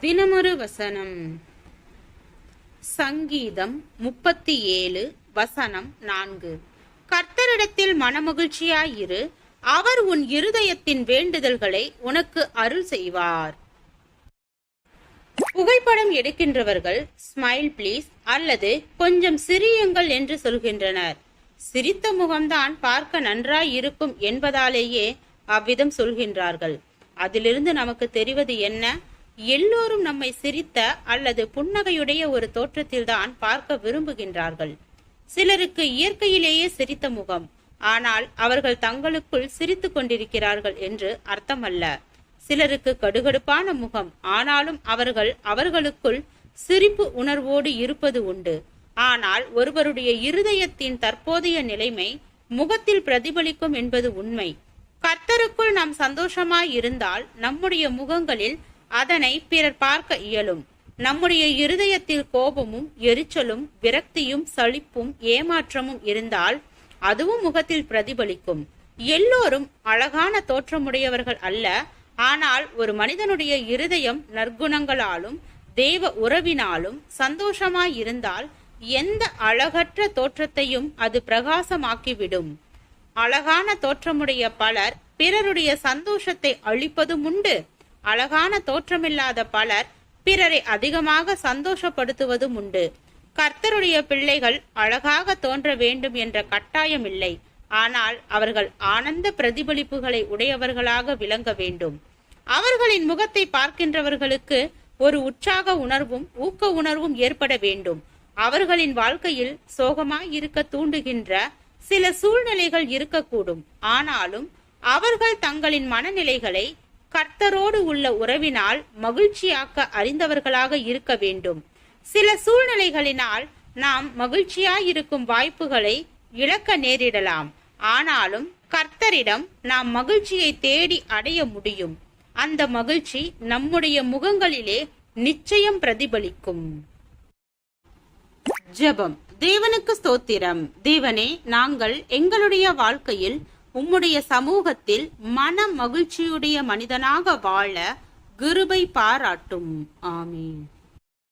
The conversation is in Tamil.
தினமொரு வசனம். சங்கீதம் 37 வசனம் 4. கர்த்தரிடத்தில் மனமகிழ்ச்சியாயிரு, அவர் உன் இருதயத்தின் வேண்டுதல்களை உனக்கு அருள் செய்வார். புகைப்படம் எடுக்கின்றவர்கள் ஸ்மைல் ப்ளீஸ் அல்லது கொஞ்சம் சிரியுங்கள் என்று சொல்கின்றனர். சிரித்த முகம்தான் பார்க்க நன்றாய் இருக்கும் என்பதாலேயே அவ்விதம் சொல்கின்றார்கள். அதிலிருந்து நமக்கு தெரிவது என்ன? எல்லோரும் நம்மை சிரித்த அல்லது புன்னகையுடைய ஒரு தோற்றத்தில்தான் பார்க்க விரும்புகின்றார்கள். சிலருக்கு இயற்கையிலேயே சிரித்த முகம், ஆனால் அவர்கள் தங்களுக்குள் சிரித்து கொண்டிருக்கிறார்கள் என்று அர்த்தமல்ல. சிலருக்கு கடுகடுப்பான முகம், ஆனாலும் அவர்களுக்குள் சிரிப்பு உணர்வோடு இருப்பது உண்டு. ஆனால் ஒருவருடைய இருதயத்தின் தற்போதைய நிலைமை முகத்தில் பிரதிபலிக்கும் என்பது உண்மை. கர்த்தருக்குள் நாம் சந்தோஷமாய் இருந்தால் நம்முடைய முகங்களில் அதனை பிறர் பார்க்க இயலும். நம்முடைய இருதயத்தில் கோபமும் எரிச்சலும் விரக்தியும் சலிப்பும் ஏமாற்றமும் இருந்தால் அதுவும் முகத்தில் பிரதிபலிக்கும். எல்லோரும் அழகான தோற்றமுடையவர்கள் அல்ல. ஆனால் ஒரு மனிதனுடைய இருதயம் நற்குணங்களாலும் தேவ உறவினாலும் சந்தோஷமாய் இருந்தால் எந்த அழகற்ற தோற்றத்தையும் அது பிரகாசமாக்கிவிடும். அழகான தோற்றமுடைய பலர் பிறருடைய சந்தோஷத்தை அழிப்பதும் உண்டு. அழகான தோற்றமில்லாத பலர் பிறரை அதிகமாக சந்தோஷப்படுத்துவதும் உண்டு. கர்த்தருடைய பிள்ளைகள் அழகாக தோன்ற வேண்டும் என்ற கட்டாயம் இல்லை. ஆனால் அவர்கள் ஆனந்த பிரதிபலிப்புகளை உடையவர்களாக விளங்க வேண்டும். அவர்களின் முகத்தை பார்க்கின்றவர்களுக்கு ஒரு உற்சாக உணர்வும் ஊக்க உணர்வும் ஏற்பட வேண்டும். அவர்களின் வாழ்க்கையில் சோகமாய் இருக்க தூண்டுகின்ற சில சூழ்நிலைகள் இருக்கக்கூடும். ஆனாலும் அவர்கள் தங்களின் மனநிலைகளை கர்த்தரோடு உள்ள உறவினால் மகிழ்ச்சியாக்க அறிந்தவர்களாக இருக்க வேண்டும். சில சூழ்நிலைகளினால் நாம் மகிழ்ச்சியாயிருக்கும் வாய்ப்புகளை இழக்க நேரிடலாம். ஆனாலும் கர்த்தரிடம் நாம் மகிழ்ச்சியை தேடி அடைய முடியும். அந்த மகிழ்ச்சி நம்முடைய முகங்களிலே நிச்சயம் பிரதிபலிக்கும். ஜெபம். தேவனுக்கு ஸ்தோத்திரம். தேவனே, நாங்கள் எங்களுடைய வாழ்க்கையில் உம்முடைய சமூகத்தில் மன மகிழ்ச்சியுடைய மனிதனாக வாழ கிருபை பாராட்டும். ஆமீன்.